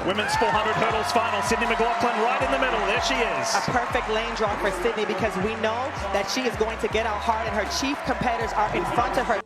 Women's 400 hurdles final. Sydney McLaughlin right in the middle. There she is. A perfect lane draw for Sydney because we know that she is going to get out hard and her chief competitors are in front of her.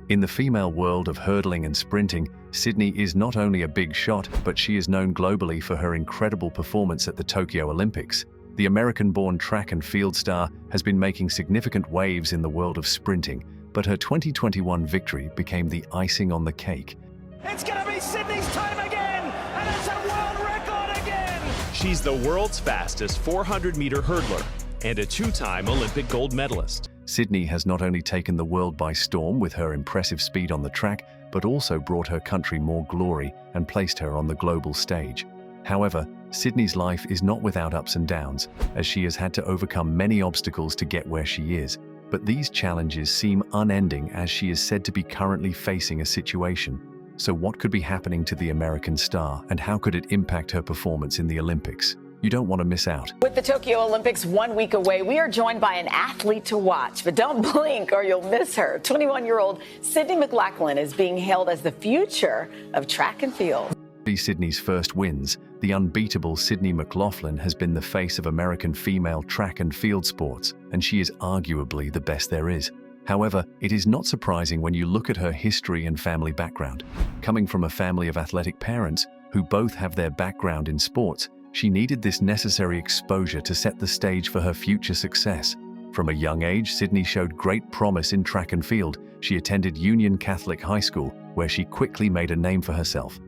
In the female world of hurdling and sprinting, Sydney is not only a big shot, but she is known globally for her incredible performance at the Tokyo Olympics. The American-born track and field star has been making significant waves in the world of sprinting, but her 2021 victory became the icing on the cake. It's going to be Sydney's time again, and it's a world record again! She's the world's fastest 400-meter hurdler and a two-time Olympic gold medalist. Sydney has not only taken the world by storm with her impressive speed on the track, but also brought her country more glory and placed her on the global stage. However, Sydney's life is not without ups and downs, as she has had to overcome many obstacles to get where she is. But these challenges seem unending, as she is said to be currently facing a situation. So what could be happening to the American star, and how could it impact her performance in the Olympics? You don't want to miss out. With the Tokyo Olympics 1 week away, we are joined by an athlete to watch, but don't blink or you'll miss her. 21-year-old Sydney McLaughlin is being hailed as the future of track and field. Sydney's first wins, the unbeatable Sydney McLaughlin has been the face of American female track and field sports, and she is arguably the best there is. However, it is not surprising when you look at her history and family background. Coming from a family of athletic parents who both have their background in sports, she needed this necessary exposure to set the stage for her future success. From a young age, Sydney showed great promise in track and field. She attended Union Catholic High School, where she quickly made a name for herself.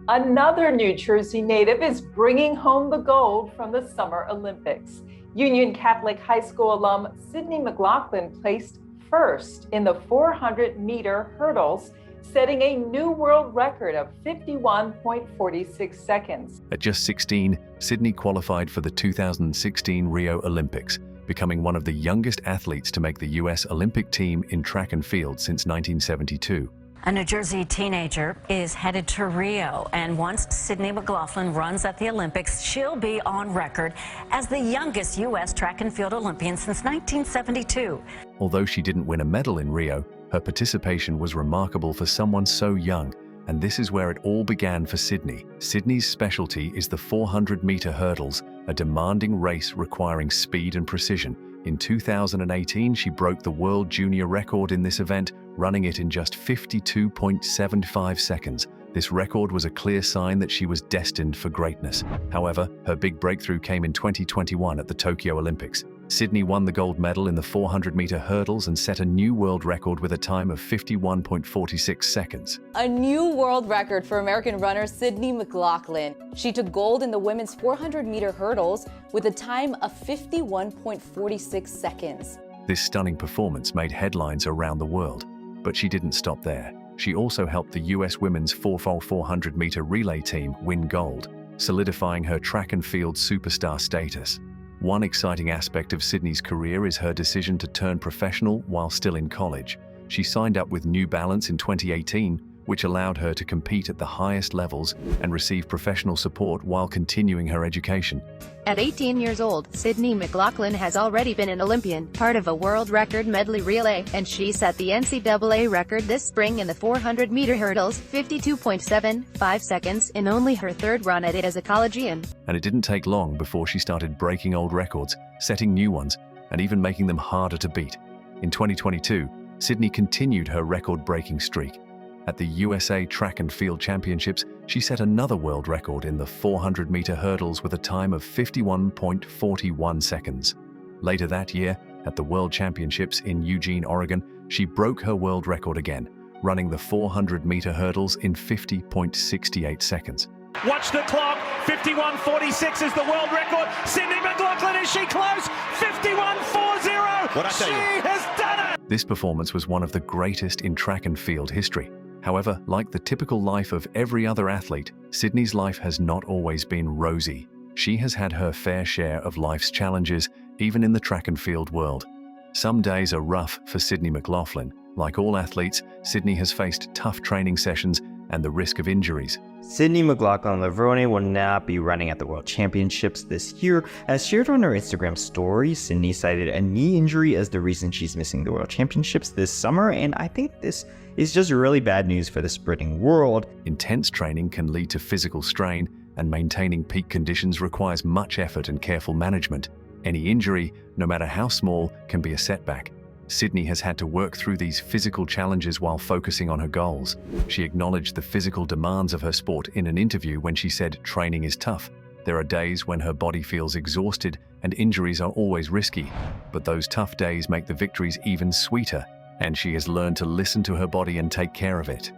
Another New Jersey native is bringing home the gold from the Summer Olympics. Union Catholic High School alum Sydney McLaughlin placed first in the 400-meter hurdles, setting a new world record of 51.46 seconds. At just 16, Sydney qualified for the 2016 Rio Olympics, becoming one of the youngest athletes to make the U.S. Olympic team in track and field since 1972. A New Jersey teenager is headed to Rio, and once Sydney McLaughlin runs at the Olympics, she'll be on record as the youngest U.S. track and field Olympian since 1972. Although she didn't win a medal in Rio, her participation was remarkable for someone so young, and this is where it all began for Sydney. Sydney's specialty is the 400-meter hurdles, a demanding race requiring speed and precision. In 2018, she broke the world junior record in this event, running it in just 52.75 seconds. This record was a clear sign that she was destined for greatness. However, her big breakthrough came in 2021 at the Tokyo Olympics. Sydney won the gold medal in the 400-meter hurdles and set a new world record with a time of 51.46 seconds. A new world record for American runner Sydney McLaughlin. She took gold in the women's 400-meter hurdles with a time of 51.46 seconds. This stunning performance made headlines around the world, but she didn't stop there. She also helped the U.S. women's 4x400-meter relay team win gold, solidifying her track and field superstar status. One exciting aspect of Sydney's career is her decision to turn professional while still in college. She signed up with New Balance in 2018, which allowed her to compete at the highest levels and receive professional support while continuing her education. At 18 years old, Sydney McLaughlin has already been an Olympian, part of a world record medley relay, and she set the NCAA record this spring in the 400-meter hurdles, 52.75 seconds, in only her third run at it as a collegian. And it didn't take long before she started breaking old records, setting new ones, and even making them harder to beat. In 2022, Sydney continued her record-breaking streak. At the USA Track and Field Championships, she set another world record in the 400-meter hurdles with a time of 51.41 seconds. Later that year, at the World Championships in Eugene, Oregon, she broke her world record again, running the 400-meter hurdles in 50.68 seconds. Watch the clock. 51.46 is the world record. Sydney McLaughlin, is she close? 51.40. What I tell you? She has done it. This performance was one of the greatest in track and field history. However, like the typical life of every other athlete, Sydney's life has not always been rosy. She has had her fair share of life's challenges, even in the track and field world. Some days are rough for Sydney McLaughlin. Like all athletes, Sydney has faced tough training sessions and the risk of injuries. Sydney McLaughlin-Levrone will not be running at the World Championships this year. As shared on her Instagram story, Sydney cited a knee injury as the reason she's missing the World Championships this summer, and I think this is just really bad news for the sprinting world. Intense training can lead to physical strain, and maintaining peak conditions requires much effort and careful management. Any injury, no matter how small, can be a setback. Sydney has had to work through these physical challenges while focusing on her goals. She acknowledged the physical demands of her sport in an interview when she said training is tough. There are days when her body feels exhausted and injuries are always risky, but those tough days make the victories even sweeter, and she has learned to listen to her body and take care of it.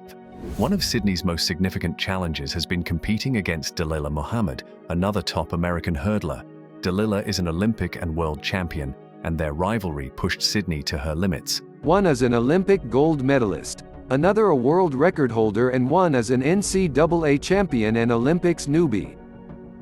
One of Sydney's most significant challenges has been competing against Dalilah Muhammad, another top American hurdler. Dalilah is an Olympic and world champion, and their rivalry pushed Sydney to her limits. One as an Olympic gold medalist, another a world record holder, and one as an NCAA champion and Olympics newbie.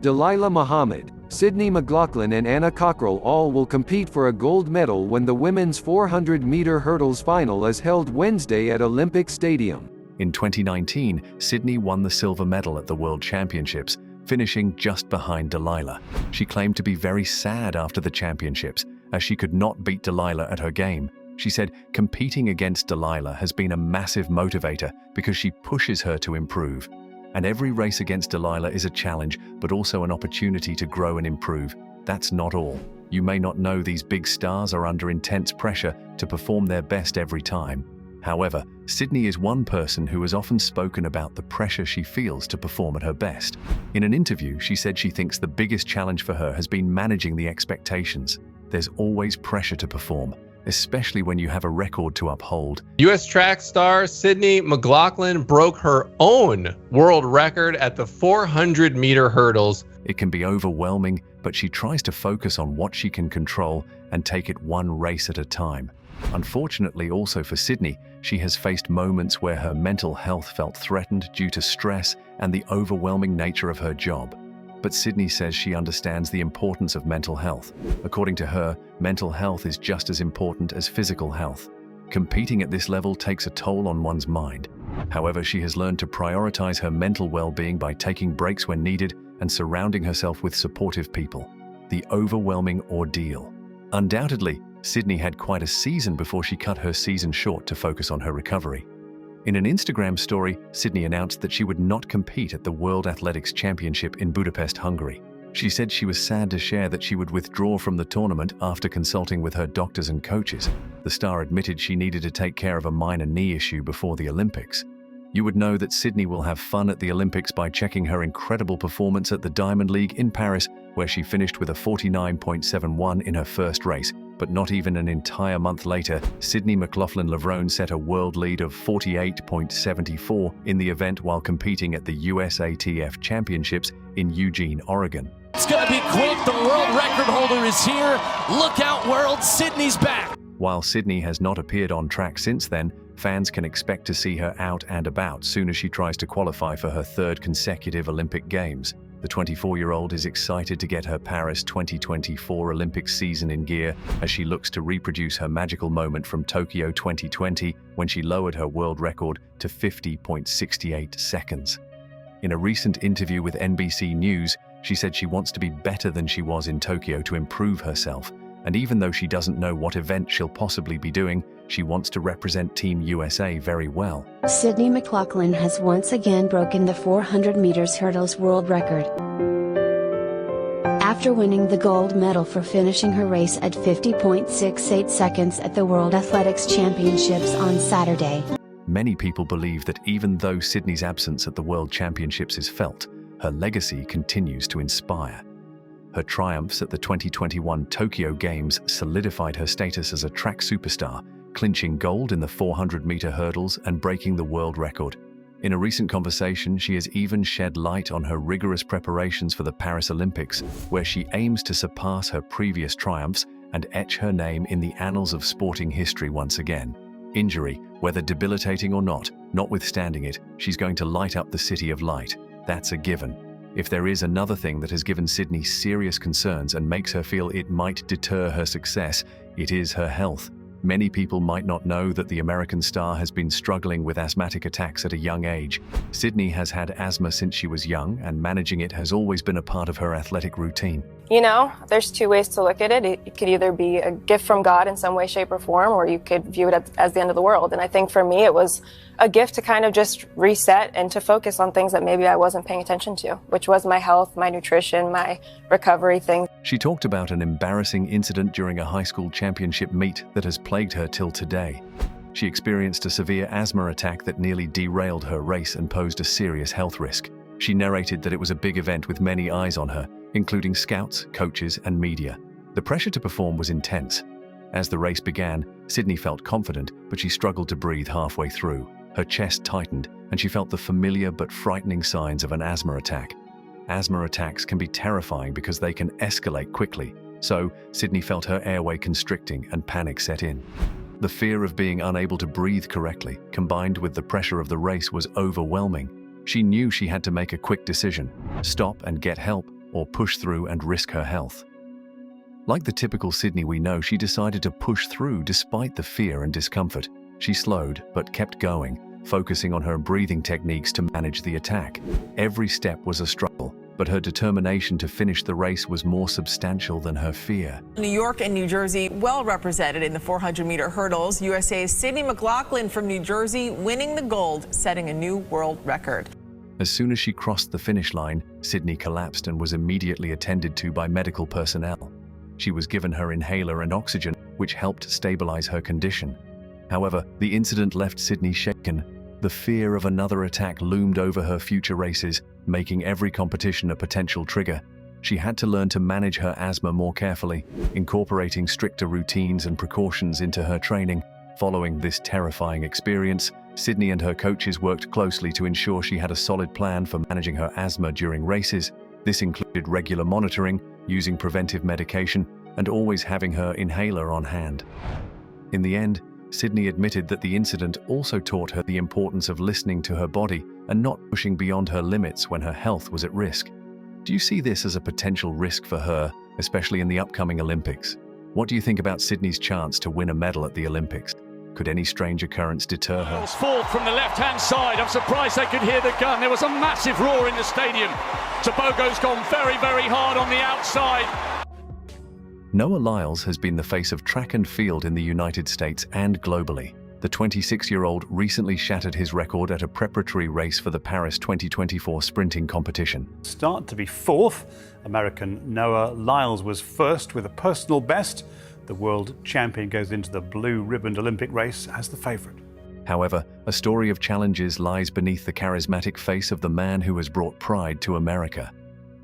Dalilah Muhammad, Sydney McLaughlin and Anna Cockrell all will compete for a gold medal when the women's 400-meter hurdles final is held Wednesday at Olympic Stadium. In 2019, Sydney won the silver medal at the World Championships, finishing just behind Dalilah. She claimed to be very sad after the championships, as she could not beat Dalilah at her game. She said, "Competing against Dalilah has been a massive motivator because she pushes her to improve. And every race against Dalilah is a challenge, but also an opportunity to grow and improve. That's not all. You may not know these big stars are under intense pressure to perform their best every time." However, Sydney is one person who has often spoken about the pressure she feels to perform at her best. In an interview, she said she thinks the biggest challenge for her has been managing the expectations. There's always pressure to perform, especially when you have a record to uphold. U.S. track star Sydney McLaughlin broke her own world record at the 400-meter hurdles. It can be overwhelming, but she tries to focus on what she can control and take it one race at a time. Unfortunately, also for Sydney, she has faced moments where her mental health felt threatened due to stress and the overwhelming nature of her job. But Sydney says she understands the importance of mental health. According to her, mental health is just as important as physical health. Competing at this level takes a toll on one's mind. However, she has learned to prioritize her mental well-being by taking breaks when needed and surrounding herself with supportive people. The overwhelming ordeal. Undoubtedly, Sydney had quite a season before she cut her season short to focus on her recovery. In an Instagram story, Sydney announced that she would not compete at the World Athletics Championship in Budapest, Hungary. She said she was sad to share that she would withdraw from the tournament after consulting with her doctors and coaches. The star admitted she needed to take care of a minor knee issue before the Olympics. You would know that Sydney will have fun at the Olympics by checking her incredible performance at the Diamond League in Paris, where she finished with a 49.71 in her first race. But not even an entire month later, Sydney McLaughlin-Levrone set a world lead of 48.74 in the event while competing at the USATF Championships in Eugene, Oregon. It's going to be quick. The world record holder is here. Look out, world. Sydney's back. While Sydney has not appeared on track since then, fans can expect to see her out and about soon as she tries to qualify for her third consecutive Olympic Games. The 24-year-old is excited to get her Paris 2024 Olympic season in gear as she looks to reproduce her magical moment from Tokyo 2020 when she lowered her world record to 50.68 seconds. In a recent interview with NBC News, she said she wants to be better than she was in Tokyo to improve herself. And even though she doesn't know what event she'll possibly be doing, she wants to represent Team USA very well. Sydney McLaughlin has once again broken the 400 meters hurdles world record. After winning the gold medal for finishing her race at 50.68 seconds at the World Athletics Championships on Saturday. Many people believe that even though Sydney's absence at the World Championships is felt, her legacy continues to inspire. Her triumphs at the 2021 Tokyo Games solidified her status as a track superstar, clinching gold in the 400-meter hurdles and breaking the world record. In a recent conversation, she has even shed light on her rigorous preparations for the Paris Olympics, where she aims to surpass her previous triumphs and etch her name in the annals of sporting history once again. Injury, whether debilitating or not, notwithstanding it, she's going to light up the City of Light. That's a given. If there is another thing that has given Sydney serious concerns and makes her feel it might deter her success, it is her health. Many people might not know that the American star has been struggling with asthmatic attacks at a young age. Sydney has had asthma since she was young, and managing it has always been a part of her athletic routine. You know, there's two ways to look at it. It could either be a gift from God in some way, shape, or form, or you could view it as the end of the world. And I think for me, it was a gift to kind of just reset and to focus on things that maybe I wasn't paying attention to, which was my health, my nutrition, my recovery things. She talked about an embarrassing incident during a high school championship meet that has plagued her till today. She experienced a severe asthma attack that nearly derailed her race and posed a serious health risk. She narrated that it was a big event with many eyes on her, including scouts, coaches, and media. The pressure to perform was intense. As the race began, Sydney felt confident, but she struggled to breathe halfway through. Her chest tightened, and she felt the familiar but frightening signs of an asthma attack. Asthma attacks can be terrifying because they can escalate quickly, so Sydney felt her airway constricting and panic set in. The fear of being unable to breathe correctly, combined with the pressure of the race, was overwhelming. She knew she had to make a quick decision: stop and get help, or push through and risk her health. Like the typical Sydney we know, she decided to push through despite the fear and discomfort. She slowed, but kept going, focusing on her breathing techniques to manage the attack. Every step was a struggle, but her determination to finish the race was more substantial than her fear. New York and New Jersey well represented in the 400-meter hurdles. USA's Sydney McLaughlin from New Jersey winning the gold, setting a new world record. As soon as she crossed the finish line, Sydney collapsed and was immediately attended to by medical personnel. She was given her inhaler and oxygen, which helped stabilize her condition. However, the incident left Sydney shaken. The fear of another attack loomed over her future races, making every competition a potential trigger. She had to learn to manage her asthma more carefully, incorporating stricter routines and precautions into her training. Following this terrifying experience, Sydney and her coaches worked closely to ensure she had a solid plan for managing her asthma during races. This included regular monitoring, using preventive medication, and always having her inhaler on hand. In the end, Sydney admitted that the incident also taught her the importance of listening to her body and not pushing beyond her limits when her health was at risk. Do you see this as a potential risk for her, especially in the upcoming Olympics? What do you think about Sydney's chance to win a medal at the Olympics? Could any strange occurrence deter her? Fall from the left-hand side. I'm surprised they could hear the gun. There was a massive roar in the stadium. Tobogo's gone very, very hard on the outside. Noah Lyles has been the face of track and field in the United States and globally. The 26-year-old recently shattered his record at a preparatory race for the Paris 2024 sprinting competition. Start to be fourth. American Noah Lyles was first with a personal best. The world champion goes into the blue-ribboned Olympic race as the favorite. However, a story of challenges lies beneath the charismatic face of the man who has brought pride to America.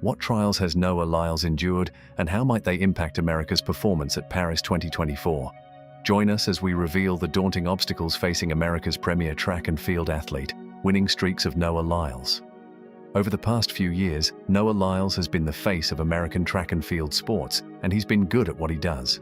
What trials has Noah Lyles endured, and how might they impact America's performance at Paris 2024? Join us as we reveal the daunting obstacles facing America's premier track and field athlete, winning streaks of Noah Lyles. Over the past few years, Noah Lyles has been the face of American track and field sports, and he's been good at what he does.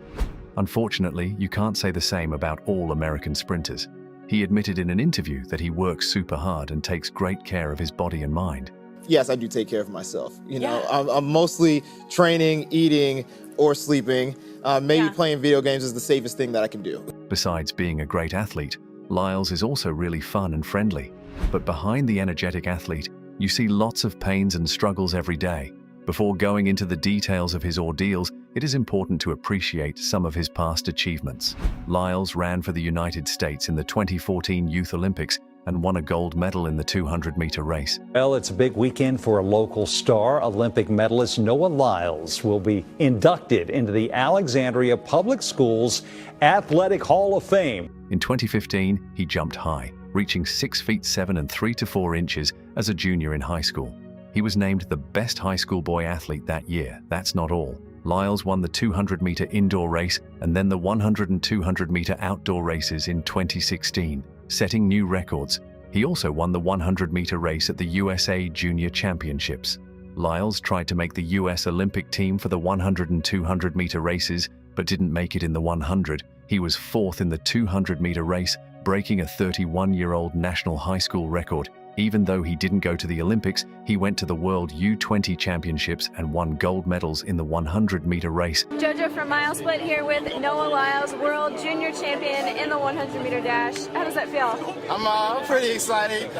Unfortunately, you can't say the same about all American sprinters. He admitted in an interview that he works super hard and takes great care of his body and mind. Yes, I do take care of myself. You know, I'm mostly training, eating, or sleeping. Maybe playing video games is the safest thing that I can do. Besides being a great athlete, Lyles is also really fun and friendly. But behind the energetic athlete, you see lots of pains and struggles every day. Before going into the details of his ordeals, it is important to appreciate some of his past achievements. Lyles ran for the United States in the 2014 Youth Olympics and won a gold medal in the 200-meter race. Well, it's a big weekend for a local star. Olympic medalist Noah Lyles will be inducted into the Alexandria Public Schools Athletic Hall of Fame. In 2015, he jumped high, reaching 6 feet 7 and 3 to 4 inches as a junior in high school. He was named the best high school boy athlete that year. That's not all. Lyles won the 200-meter indoor race and then the 100 and 200-meter outdoor races in 2016, setting new records. He also won the 100-meter race at the USA Junior Championships. Lyles tried to make the US Olympic team for the 100 and 200-meter races, but didn't make it in the 100. He was fourth in the 200-meter race, breaking a 31-year-old national high school record. Even though he didn't go to the Olympics, he went to the World U20 Championships and won gold medals in the 100-meter race. Jojo from Mile Split here with Noah Lyles, World Junior Champion in the 100-meter dash. How does that feel? I'm pretty excited.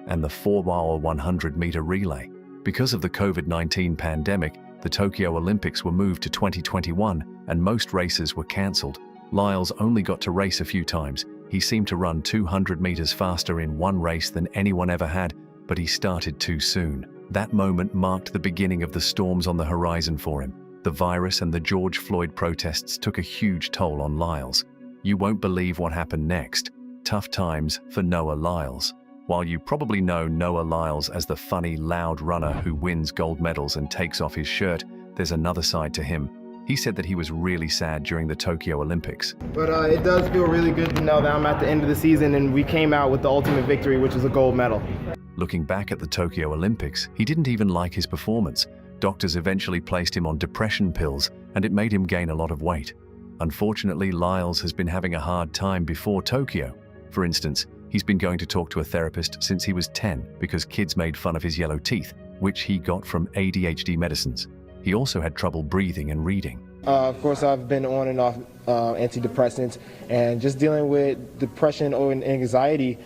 And the 4-mile 100-meter relay. Because of the COVID-19 pandemic, the Tokyo Olympics were moved to 2021 and most races were cancelled. Lyles only got to race a few times. He seemed to run 200 meters faster in one race than anyone ever had, but he started too soon. That moment marked the beginning of the storms on the horizon for him. The virus and the George Floyd protests took a huge toll on Lyles. You won't believe what happened next. Tough times for Noah Lyles. While you probably know Noah Lyles as the funny, loud runner who wins gold medals and takes off his shirt, there's another side to him. He said that he was really sad during the Tokyo Olympics. But it does feel really good to know that I'm at the end of the season and we came out with the ultimate victory, which is a gold medal. Looking back at the Tokyo Olympics, he didn't even like his performance. Doctors eventually placed him on depression pills, and it made him gain a lot of weight. Unfortunately, Lyles has been having a hard time before Tokyo. For instance, he's been going to talk to a therapist since he was 10 because kids made fun of his yellow teeth, which he got from ADHD medicines. He also had trouble breathing and reading. Of course, I've been on and off antidepressants and just dealing with depression or anxiety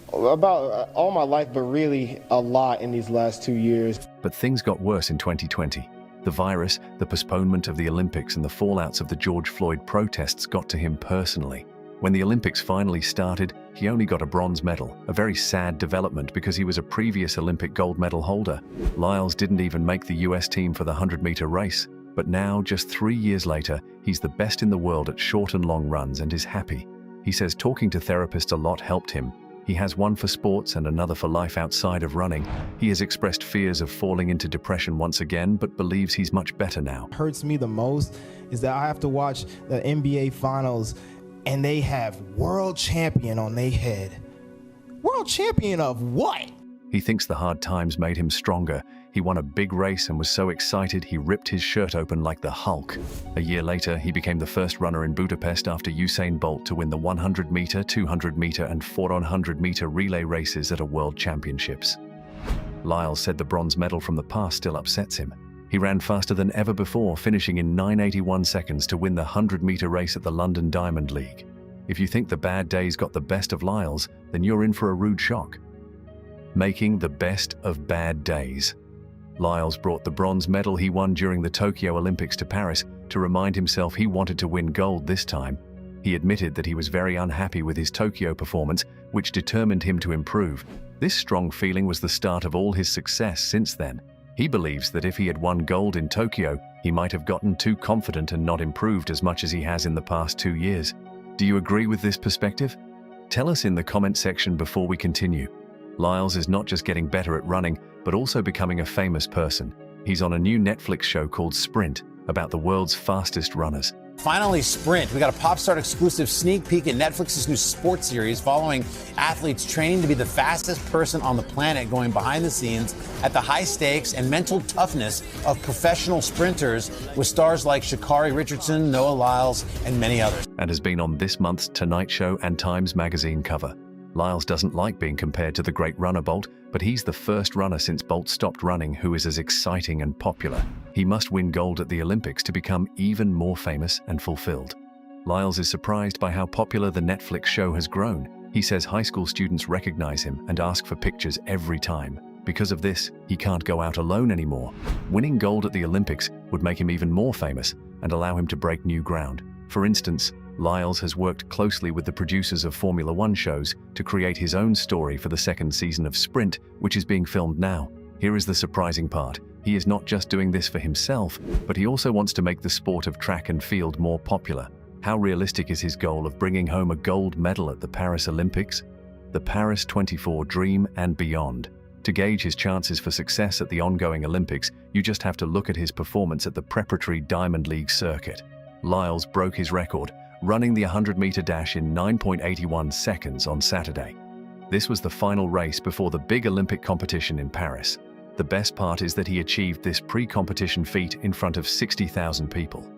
about all my life, but really a lot in these last 2 years. But things got worse in 2020. The virus, the postponement of the Olympics, and the fallouts of the George Floyd protests got to him personally. When the Olympics finally started, he only got a bronze medal, a very sad development because he was a previous Olympic gold medal holder. Lyles didn't even make the US team for the 100-meter race, but now, just 3 years later, he's the best in the world at short and long runs and is happy. He says talking to therapists a lot helped him. He has one for sports and another for life outside of running. He has expressed fears of falling into depression once again, but believes he's much better now. What hurts me the most is that I have to watch the NBA Finals and they have world champion on their head. World champion of what? He thinks the hard times made him stronger. He won a big race and was so excited he ripped his shirt open like the Hulk. A year later, he became the first runner in Budapest after Usain Bolt to win the 100-meter, 200-meter, and 400-meter relay races at a World Championships. Lyles said the bronze medal from the past still upsets him. He ran faster than ever before, finishing in 9:81 seconds to win the 100-meter race at the London Diamond League. If you think the bad days got the best of Lyles, then you're in for a rude shock. Making the best of bad days. Lyles brought the bronze medal he won during the Tokyo Olympics to Paris to remind himself he wanted to win gold this time. He admitted that he was very unhappy with his Tokyo performance, which determined him to improve. This strong feeling was the start of all his success since then. He believes that if he had won gold in Tokyo, he might have gotten too confident and not improved as much as he has in the past 2 years. Do you agree with this perspective? Tell us in the comment section before we continue. Lyles is not just getting better at running, but also becoming a famous person. He's on a new Netflix show called Sprint, about the world's fastest runners. Finally, Sprint. We got a Popstart exclusive sneak peek at Netflix's new sports series following athletes training to be the fastest person on the planet, going behind the scenes at the high stakes and mental toughness of professional sprinters with stars like Sha'Carri Richardson, Noah Lyles, and many others. And has been on this month's Tonight Show and Times Magazine cover. Lyles doesn't like being compared to the great runner Bolt, but he's the first runner since Bolt stopped running who is as exciting and popular. He must win gold at the Olympics to become even more famous and fulfilled. Lyles is surprised by how popular the Netflix show has grown. He says high school students recognize him and ask for pictures every time. Because of this, he can't go out alone anymore. Winning gold at the Olympics would make him even more famous and allow him to break new ground. For instance, Lyles has worked closely with the producers of Formula One shows to create his own story for the second season of Sprint, which is being filmed now. Here is the surprising part. He is not just doing this for himself, but he also wants to make the sport of track and field more popular. How realistic is his goal of bringing home a gold medal at the Paris Olympics? The Paris 24 Dream and beyond. To gauge his chances for success at the ongoing Olympics, you just have to look at his performance at the preparatory Diamond League circuit. Lyles broke his record, running the 100-meter dash in 9.81 seconds on Saturday. This was the final race before the big Olympic competition in Paris. The best part is that he achieved this pre-competition feat in front of 60,000 people.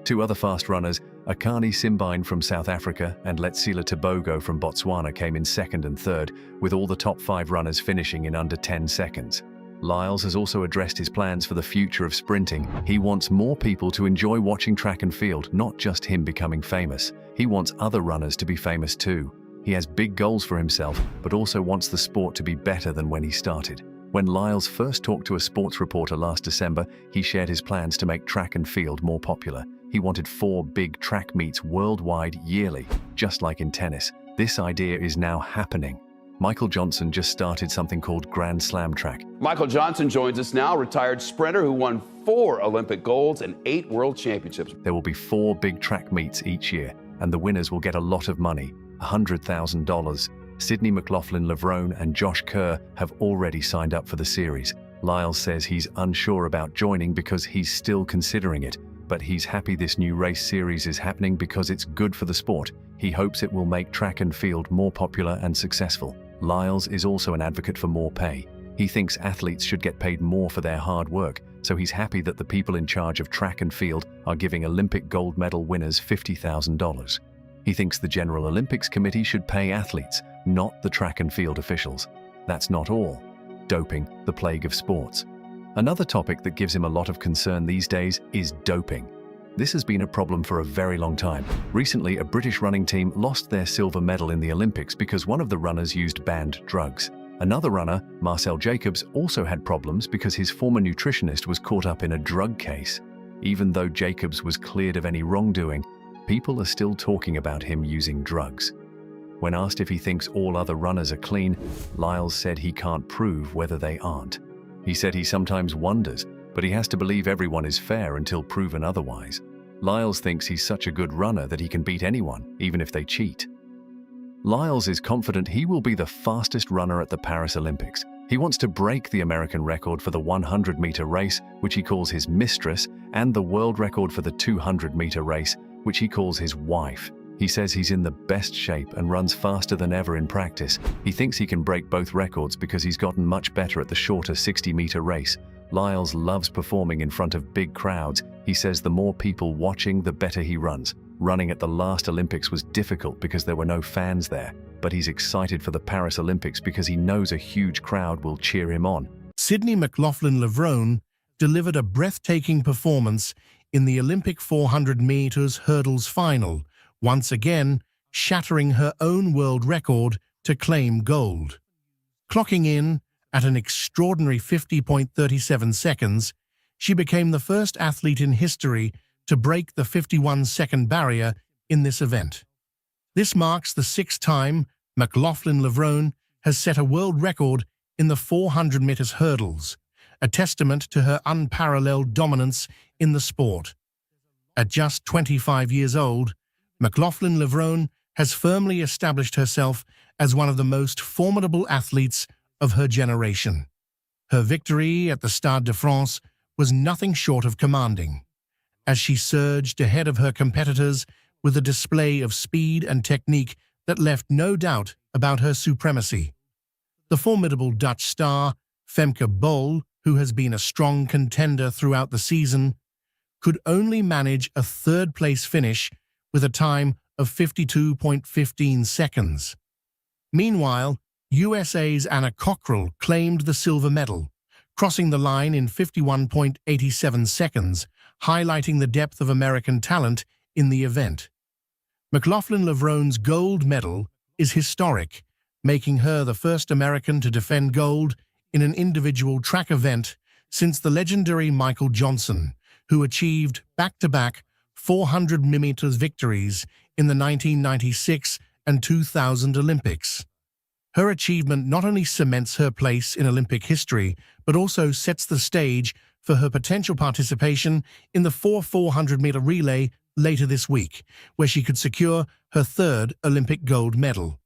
Two other fast runners, Akani Simbine from South Africa and Letsila Tebogo from Botswana, came in second and third, with all the top 5 runners finishing in under 10 seconds. Lyles has also addressed his plans for the future of sprinting. He wants more people to enjoy watching track and field, not just him becoming famous. He wants other runners to be famous too. He has big goals for himself, but also wants the sport to be better than when he started. When Lyles first talked to a sports reporter last December, he shared his plans to make track and field more popular. He wanted 4 big track meets worldwide yearly, just like in tennis. This idea is now happening. Michael Johnson just started something called Grand Slam Track. Michael Johnson joins us now, retired sprinter who won 4 Olympic golds and 8 world championships. There will be 4 big track meets each year, and the winners will get a lot of money, $100,000. Sydney McLaughlin Levrone and Josh Kerr have already signed up for the series. Lyles says he's unsure about joining because he's still considering it, but he's happy this new race series is happening because it's good for the sport. He hopes it will make track and field more popular and successful. Lyles is also an advocate for more pay. He thinks athletes should get paid more for their hard work, so he's happy that the people in charge of track and field are giving Olympic gold medal winners $50,000. He thinks the General Olympics Committee should pay athletes, not the track and field officials. That's not all. Doping, the plague of sports. Another topic that gives him a lot of concern these days is doping. This has been a problem for a very long time. Recently, a British running team lost their silver medal in the Olympics because one of the runners used banned drugs. Another runner, Marcel Jacobs, also had problems because his former nutritionist was caught up in a drug case. Even though Jacobs was cleared of any wrongdoing, people are still talking about him using drugs. When asked if he thinks all other runners are clean, Lyles said he can't prove whether they aren't. He said he sometimes wonders, but he has to believe everyone is fair until proven otherwise. Lyles thinks he's such a good runner that he can beat anyone, even if they cheat. Lyles is confident he will be the fastest runner at the Paris Olympics. He wants to break the American record for the 100-meter race, which he calls his mistress, and the world record for the 200-meter race, which he calls his wife. He says he's in the best shape and runs faster than ever in practice. He thinks he can break both records because he's gotten much better at the shorter 60-meter race. Lyles loves performing in front of big crowds. He says the more people watching, the better he runs. Running at the last Olympics was difficult because there were no fans there, but he's excited for the Paris Olympics because he knows a huge crowd will cheer him on. Sydney McLaughlin Levrone delivered a breathtaking performance in the Olympic 400 meters hurdles final, once again shattering her own world record to claim gold. Clocking in at an extraordinary 50.37 seconds, she became the first athlete in history to break the 51-second barrier in this event. This marks the 6th time McLaughlin Levrone has set a world record in the 400 meters hurdles, a testament to her unparalleled dominance in the sport. At just 25 years old, McLaughlin Levrone has firmly established herself as one of the most formidable athletes of her generation. Her victory at the Stade de France was nothing short of commanding, as she surged ahead of her competitors with a display of speed and technique that left no doubt about her supremacy. The formidable Dutch star, Femke Bol, who has been a strong contender throughout the season, could only manage a third-place finish with a time of 52.15 seconds. Meanwhile, USA's Anna Cockrell claimed the silver medal, crossing the line in 51.87 seconds, highlighting the depth of American talent in the event. McLaughlin Levrone's gold medal is historic, making her the first American to defend gold in an individual track event since the legendary Michael Johnson, who achieved back-to-back 400 meters victories in the 1996 and 2000 Olympics. Her achievement not only cements her place in Olympic history, but also sets the stage for her potential participation in the 400-meter relay later this week, where she could secure her 3rd Olympic gold medal.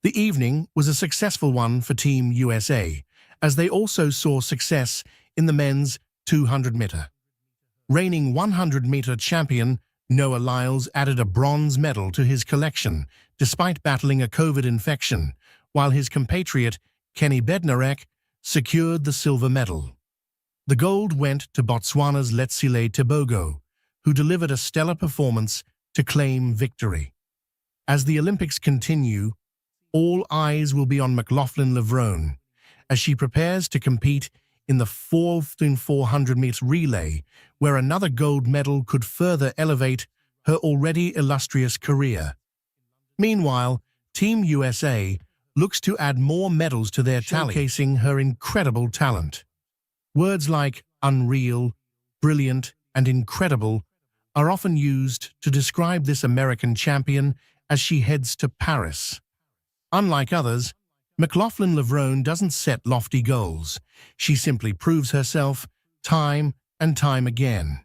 The evening was a successful one for Team USA, as they also saw success in the men's 200-meter. Reigning 100-meter champion Noah Lyles added a bronze medal to his collection despite battling a COVID infection, while his compatriot Kenny Bednarek secured the silver medal. The gold went to Botswana's Letsile Tebogo, who delivered a stellar performance to claim victory. As the Olympics continue, all eyes will be on McLaughlin Levrone as she prepares to compete in the 4x400-meter relay, where another gold medal could further elevate her already illustrious career. Meanwhile, Team USA looks to add more medals to their tally, showcasing her incredible talent. Words like unreal, brilliant, and incredible are often used to describe this American champion as she heads to Paris. Unlike others, McLaughlin Levrone doesn't set lofty goals. She simply proves herself time and time again.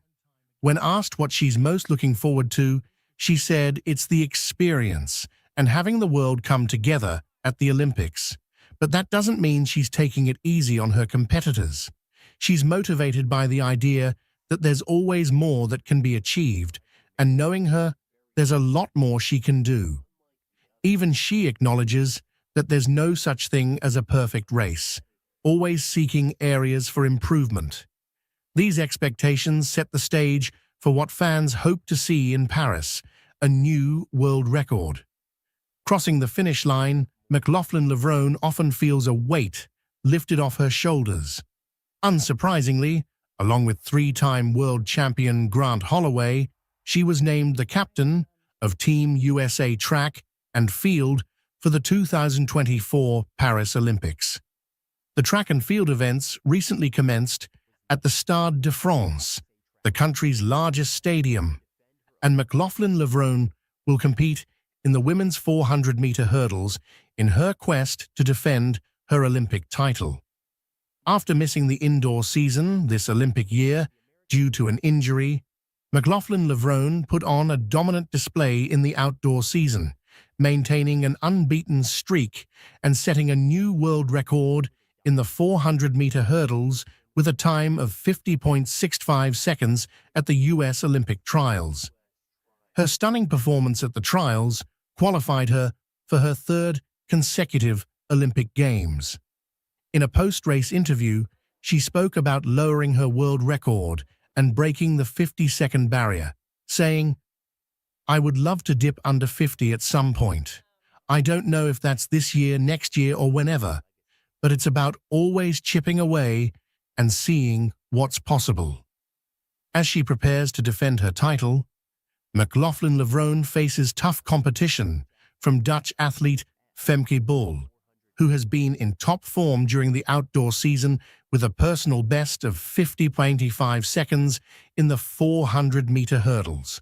When asked what she's most looking forward to, she said it's the experience and having the world come together at the Olympics. But that doesn't mean she's taking it easy on her competitors. She's motivated by the idea that there's always more that can be achieved, and knowing her, there's a lot more she can do. Even she acknowledges that there's no such thing as a perfect race, always seeking areas for improvement. These expectations set the stage for what fans hope to see in Paris, a new world record. Crossing the finish line, McLaughlin Levrone often feels a weight lifted off her shoulders. Unsurprisingly, along with three-time world champion Grant Holloway, she was named the captain of Team USA Track and Field for the 2024 Paris Olympics. The track and field events recently commenced at the Stade de France, the country's largest stadium, and McLaughlin Levrone will compete in the women's 400-meter hurdles in her quest to defend her Olympic title. After missing the indoor season this Olympic year due to an injury, McLaughlin Levrone put on a dominant display in the outdoor season, maintaining an unbeaten streak and setting a new world record in the 400-meter hurdles with a time of 50.65 seconds at the U.S. Olympic trials. Her stunning performance at the trials qualified her for her third consecutive Olympic Games. In a post-race interview, she spoke about lowering her world record and breaking the 50-second barrier, saying, "I would love to dip under 50 at some point. I don't know if that's this year, next year, or whenever, but it's about always chipping away and seeing what's possible." As she prepares to defend her title, McLaughlin Levrone faces tough competition from Dutch athlete Femke Bol, who has been in top form during the outdoor season with a personal best of 50.85 seconds in the 400-meter hurdles.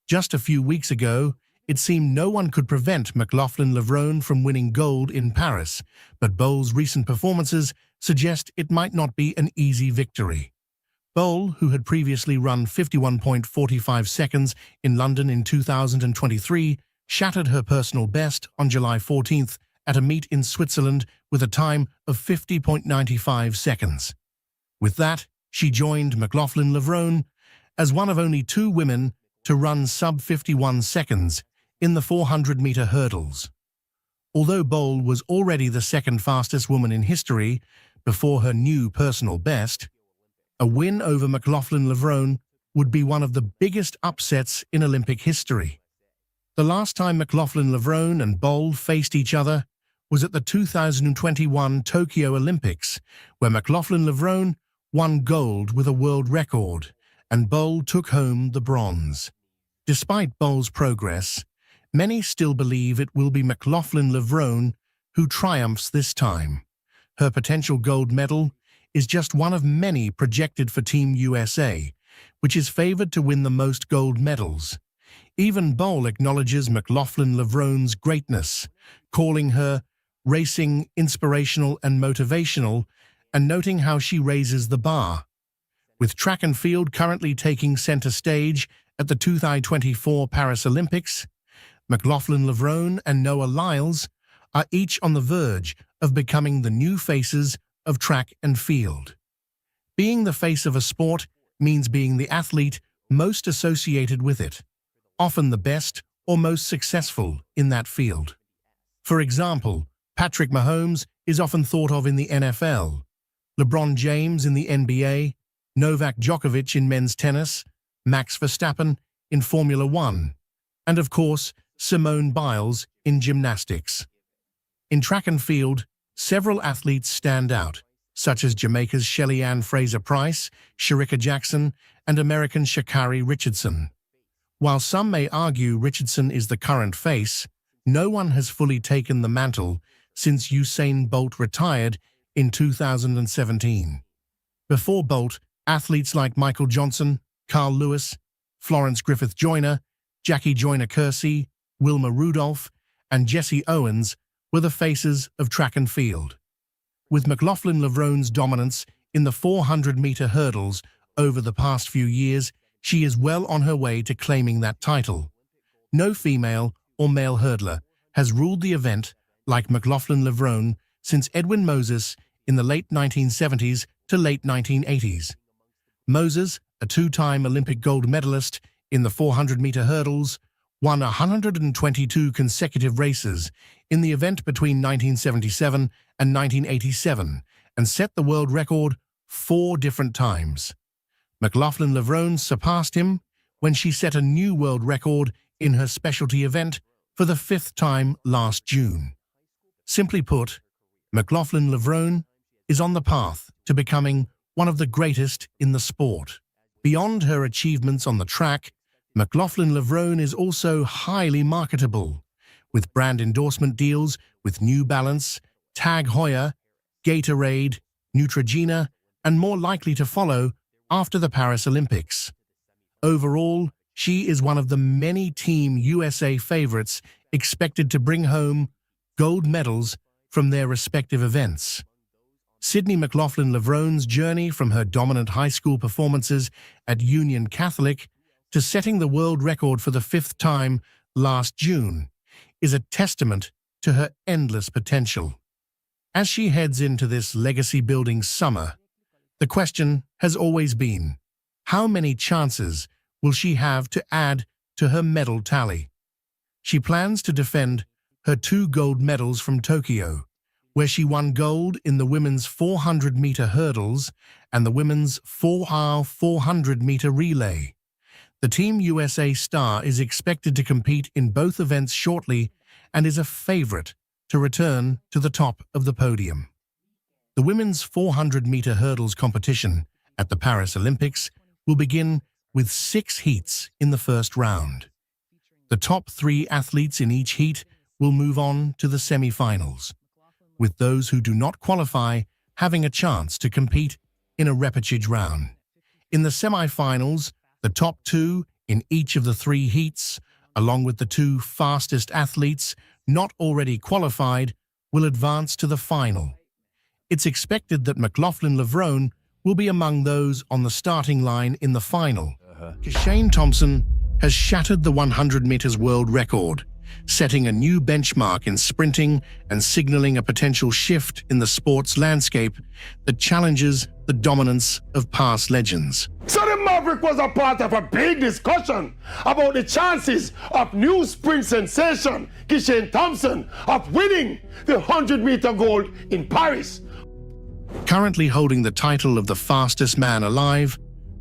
Just a few weeks ago, it seemed no one could prevent McLaughlin Levrone from winning gold in Paris, but Bol's recent performances suggest it might not be an easy victory. Bol, who had previously run 51.45 seconds in London in 2023, shattered her personal best on July 14th at a meet in Switzerland with a time of 50.95 seconds. With that, she joined McLaughlin Levrone as one of only two women to run sub-51 seconds in the 400-meter hurdles. Although Bol was already the second fastest woman in history before her new personal best, a win over McLaughlin Levrone would be one of the biggest upsets in Olympic history. The last time McLaughlin Levrone and Bol faced each other was at the 2021 Tokyo Olympics, where McLaughlin Levrone won gold with a world record, and Bol took home the bronze. Despite Bol's progress, many still believe it will be McLaughlin Levrone who triumphs this time. Her potential gold medal is just one of many projected for Team USA, which is favored to win the most gold medals. Even Bol acknowledges McLaughlin Levrone's greatness, calling her racing inspirational and motivational, and noting how she raises the bar. With track and field currently taking center stage at the 2024 Paris Olympics, McLaughlin Levrone and Noah Lyles are each on the verge of becoming the new faces of track and field. Being the face of a sport means being the athlete most associated with it, often the best or most successful in that field. For example, Patrick Mahomes is often thought of in the NFL, LeBron James in the NBA, Novak Djokovic in men's tennis, Max Verstappen in Formula One, and of course, Simone Biles in gymnastics. In track and field, several athletes stand out, such as Jamaica's Shelly-Ann Fraser-Price, Shericka Jackson, and American Sha'Carri Richardson. While some may argue Richardson is the current face, no one has fully taken the mantle since Usain Bolt retired in 2017. Before Bolt, athletes like Michael Johnson, Carl Lewis, Florence Griffith Joyner, Jackie Joyner-Kersee, Wilma Rudolph, and Jesse Owens were the faces of track and field. With McLaughlin Lavrone's dominance in the 400-meter hurdles over the past few years, she is well on her way to claiming that title. No female or male hurdler has ruled the event like McLaughlin Lavrone since Edwin Moses in the late 1970s to late 1980s. Moses, a two-time Olympic gold medalist in the 400-meter hurdles, won 122 consecutive races in the event between 1977 and 1987 and set the world record 4 different times. McLaughlin Lavrone surpassed him when she set a new world record in her specialty event for the 5th time last June. Simply put, McLaughlin Lavrone is on the path to becoming one of the greatest in the sport. Beyond her achievements on the track, McLaughlin Lavrone is also highly marketable, with brand endorsement deals with New Balance, Tag Heuer, Gatorade, Neutrogena, and more likely to follow after the Paris Olympics. Overall, she is one of the many Team USA favorites expected to bring home gold medals from their respective events. Sydney McLaughlin Lavrone's journey from her dominant high school performances at Union Catholic to setting the world record for the 5th time last June is a testament to her endless potential. As she heads into this legacy-building summer, the question has always been, how many chances will she have to add to her medal tally? She plans to defend her 2 gold medals from Tokyo, where she won gold in the women's 400-meter hurdles and the women's 4-hour 400-meter relay. The Team USA star is expected to compete in both events shortly and is a favorite to return to the top of the podium. The women's 400-meter hurdles competition at the Paris Olympics will begin with 6 heats in the first round. The top 3 athletes in each heat will move on to the semi-finals, with those who do not qualify having a chance to compete in a repechage round. In the semi-finals, the top 2 in each of the 3 heats, along with the 2 fastest athletes not already qualified, will advance to the final. It's expected that McLaughlin Lavrone will be among those on the starting line in the final. Kashane Thompson has shattered the 100 meters world record, setting a new benchmark in sprinting and signaling a potential shift in the sport's landscape that challenges the dominance of past legends. So the Maverick was a part of a big discussion about the chances of new sprint sensation Kashane Thompson of winning the 100-meter gold in Paris. Currently holding the title of the fastest man alive,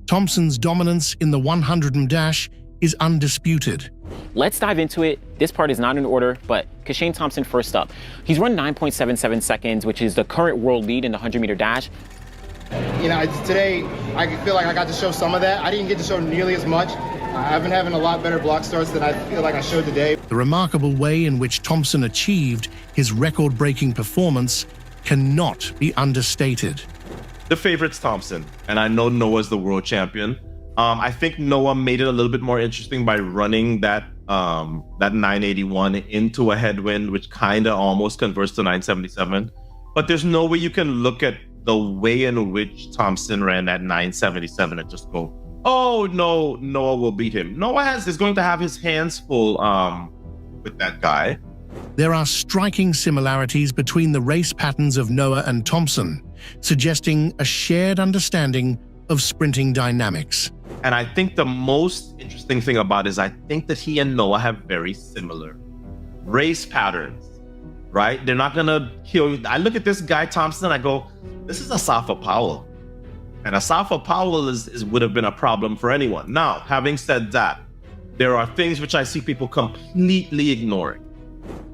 Thompson's dominance in the 100 dash is undisputed. Let's dive into it. This part is not in order, but Kashane Thompson first up. He's run 9.77 seconds, which is the current world lead in the 100-meter dash. You know, today I feel like I got to show some of that. I didn't get to show nearly as much. I've been having a lot better block starts than I feel like I showed today. The remarkable way in which Thompson achieved his record-breaking performance cannot be understated. The favorite's Thompson, and I know Noah's the world champion. I think Noah made it a little bit more interesting by running that 981 into a headwind, which kind of almost converts to 977. But there's no way you can look at the way in which Thompson ran at 977 and just go, oh no, Noah will beat him. Noah is going to have his hands full with that guy. There are striking similarities between the race patterns of Noah and Thompson, suggesting a shared understanding of sprinting dynamics. And I think the most interesting thing about it is I think that he and Noah have very similar race patterns, right? They're not gonna kill you. I look at this guy, Thompson, and I go, this is a Safa Powell. And Asafa Powell would have been a problem for anyone. Now, having said that, there are things which I see people completely ignoring.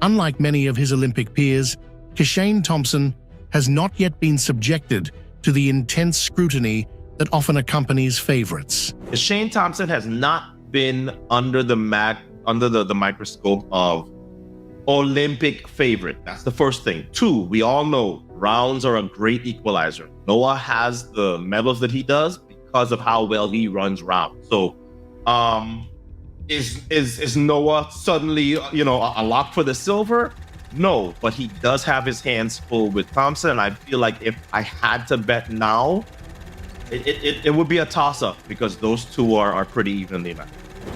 Unlike many of his Olympic peers, Kishane Thompson has not yet been subjected to the intense scrutiny that often accompanies favorites. Kishane Thompson has not been under the microscope of Olympic favorite. That's the first thing. Two, we all know rounds are a great equalizer. Noah has the medals that he does because of how well he runs rounds. So, is Noah suddenly, a lock for the silver? No, but he does have his hands full with Thompson. And I feel like if I had to bet now, it would be a toss-up because those two are pretty evenly matched.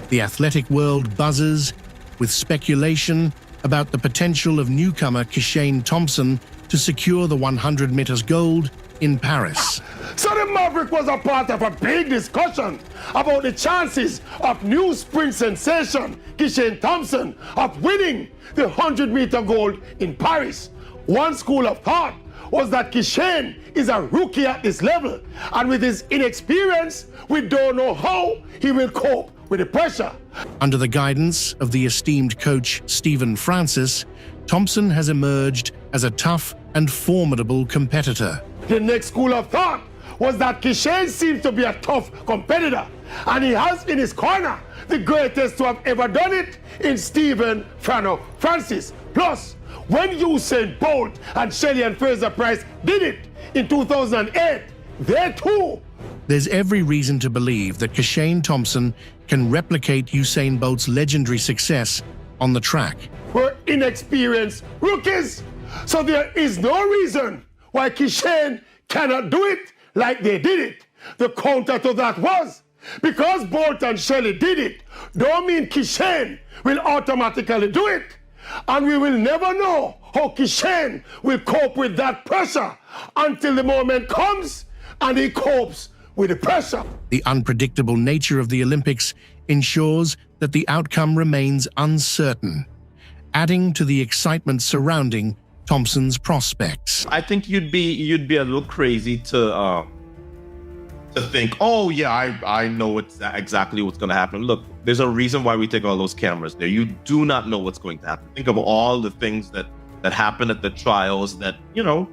The athletic world buzzes with speculation about the potential of newcomer Kishane Thompson to secure the 100 meters gold in Paris. So the Maverick was a part of a big discussion about the chances of new sprint sensation Kishane Thompson of winning the 100-meter gold in Paris. One school of thought was that Kishane is a rookie at this level, and with his inexperience, we don't know how he will cope with the pressure. Under the guidance of the esteemed coach Stephen Francis, Thompson has emerged as a tough and formidable competitor. The next school of thought was that Kishane seems to be a tough competitor, and he has in his corner the greatest to have ever done it in Stephen Francis. Plus, when Usain Bolt and Shelley and Fraser-Price did it in 2008, they too. There's every reason to believe that Kishane Thompson can replicate Usain Bolt's legendary success on the track. We're inexperienced rookies, so there is no reason why Kishane cannot do it like they did it. The counter to that was, because Bolt and Shelley did it, don't mean Kishane will automatically do it. And we will never know how Kishane will cope with that pressure until the moment comes and he copes with the pressure. The unpredictable nature of the Olympics ensures that the outcome remains uncertain, adding to the excitement surrounding Thompson's prospects. I think you'd be a little crazy to think, oh yeah, I know exactly what's going to happen. Look, there's a reason why we take all those cameras there. You do not know what's going to happen. Think of all the things that happened at the trials that,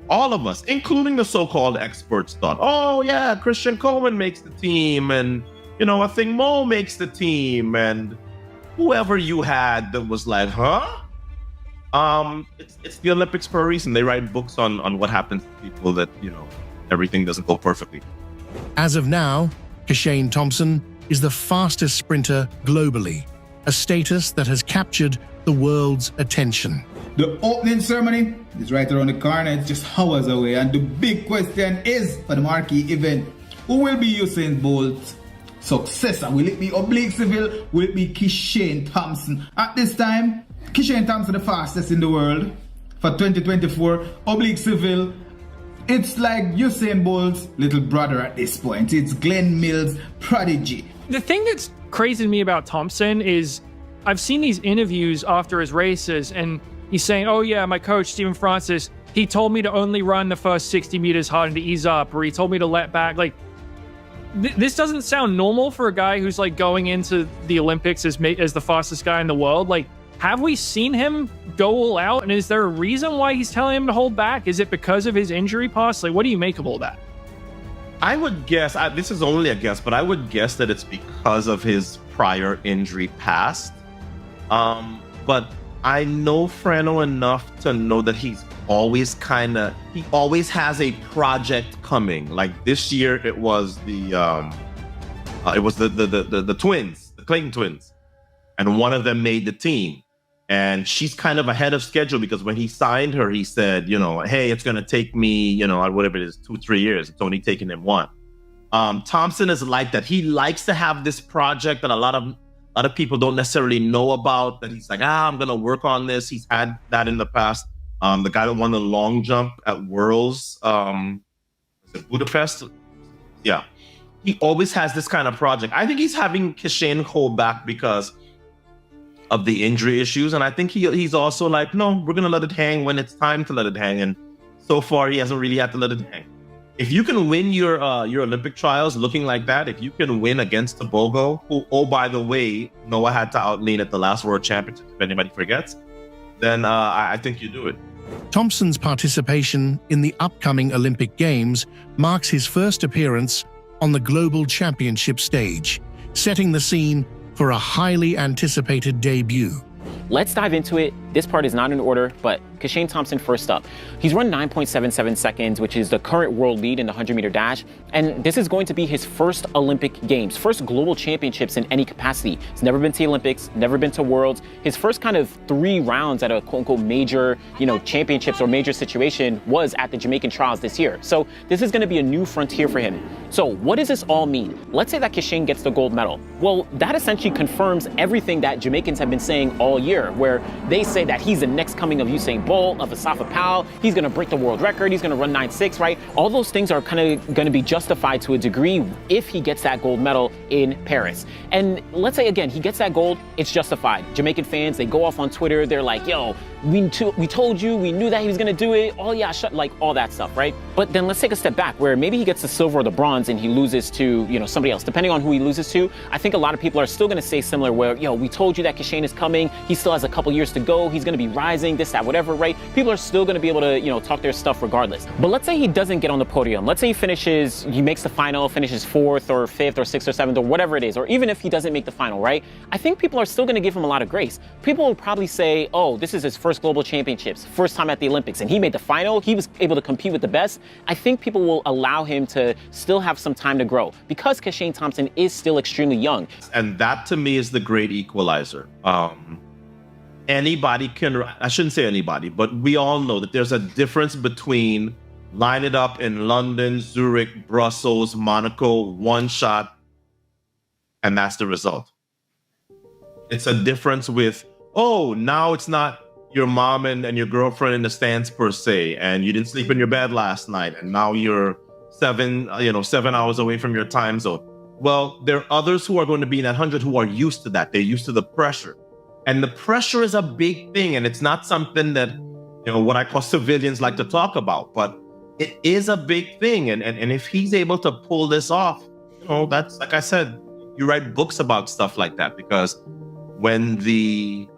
all of us, including the so-called experts, thought, oh yeah, Christian Coleman makes the team, and I think Mo makes the team, and whoever you had that was like, huh? It's the Olympics for a reason. They write books on what happens to people that, everything doesn't go perfectly. As of now, Kishane Thompson is the fastest sprinter globally, a status that has captured the world's attention. The opening ceremony is right around the corner. It's just hours away. And the big question is, for the marquee event, who will be Usain Bolt's successor? Will it be Oblique Civil? Will it be Kishane Thompson? At this time, Kishane Thompson the fastest in the world for 2024. Oblique Civil, it's like Usain Bolt's little brother at this point. It's Glenn Mills' prodigy. The thing that's crazy to me about Thompson is I've seen these interviews after his races, and he's saying, oh yeah, my coach, Stephen Francis, he told me to only run the first 60 meters hard and to ease up, or he told me to let back. Like, this doesn't sound normal for a guy who's like going into the Olympics as the fastest guy in the world. Like, have we seen him go all out? And is there a reason why he's telling him to hold back? Is it because of his injury past? Like, what do you make of all that? I would guess, this is only a guess, but I would guess that it's because of his prior injury past. But I know Frano enough to know that he's always he always has a project coming. Like this year, it was the twins, the Clayton twins, and one of them made the team. And she's kind of ahead of schedule because when he signed her, he said, hey, it's going to take me, whatever it is, 2-3 years. It's only taking him 1. Thompson is like that. He likes to have this project that a lot of people don't necessarily know about, that he's like, I'm going to work on this. He's had that in the past. The guy that won the long jump at Worlds, was it Budapest? Yeah. He always has this kind of project. I think he's having Kishane hold back because of the injury issues. And I think he's also like, no, we're going to let it hang when it's time to let it hang. And so far, he hasn't really had to let it hang. if you can win your Olympic trials looking like that, if you can win against Tobago, who, oh, by the way, Noah had to outlean at the last World Championship, if anybody forgets, then I think you do it. Thompson's participation in the upcoming Olympic Games marks his first appearance on the global championship stage, setting the scene for a highly anticipated debut. Let's dive into it. This part is not in order, but Kashane Thompson first up. He's run 9.77 seconds, which is the current world lead in the 100-meter dash. And this is going to be his first Olympic Games, first global championships in any capacity. He's never been to the Olympics, never been to Worlds. His first kind of 3 rounds at a quote-unquote major, championships or major situation was at the Jamaican trials this year. So this is going to be a new frontier for him. So what does this all mean? Let's say that Kashane gets the gold medal. Well, that essentially confirms everything that Jamaicans have been saying all year, where they say that he's the next coming of Usain Bolt, of Asafa Powell. He's going to break the world record. He's going to run 9.6, right? All those things are kind of going to be justified to a degree if he gets that gold medal in Paris. And let's say, again, he gets that gold, it's justified. Jamaican fans, they go off on Twitter. They're like, yo, we told you, we knew that he was going to do it. Oh, yeah, like all that stuff, right? But then let's take a step back where maybe he gets the silver or the bronze and he loses to, somebody else. Depending on who he loses to, I think a lot of people are still going to say similar where, yo, we told you that Kashane is coming. He still has a couple years to go. He's going to be rising, this, that, whatever, right? People are still going to be able to, talk their stuff regardless. But let's say he doesn't get on the podium. Let's say he makes the final, finishes 4th or 5th or 6th or 7th or whatever it is. Or even if he doesn't make the final, right? I think people are still going to give him a lot of grace. People will probably say, oh, this is his first global championships, first time at the Olympics, and he made the final. He was able to compete with the best. I think people will allow him to still have some time to grow because Kashane Thompson is still extremely young. And that to me is the great equalizer. Anybody can, I shouldn't say anybody, but we all know that there's a difference between line it up in London, Zurich, Brussels, Monaco, one shot, and that's the result. It's a difference with, oh, now it's not your mom and your girlfriend in the stands per se, and you didn't sleep in your bed last night, and now you're 7 hours away from your time zone. Well, there are others who are going to be in that 100 who are used to that. They're used to the pressure. And the pressure is a big thing, and it's not something that, what I call civilians like to talk about, but it is a big thing. And if he's able to pull this off, that's, like I said, you write books about stuff like that, because when the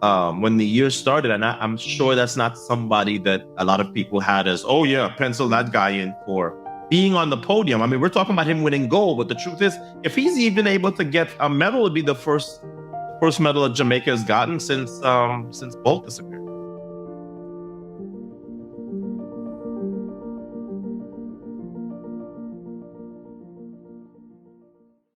year started, and I'm sure that's not somebody that a lot of people had as, oh yeah, pencil that guy in for being on the podium. I mean, we're talking about him winning gold, but the truth is, if he's even able to get a medal, it'd be the first medal that Jamaica has gotten since Bolt disappeared.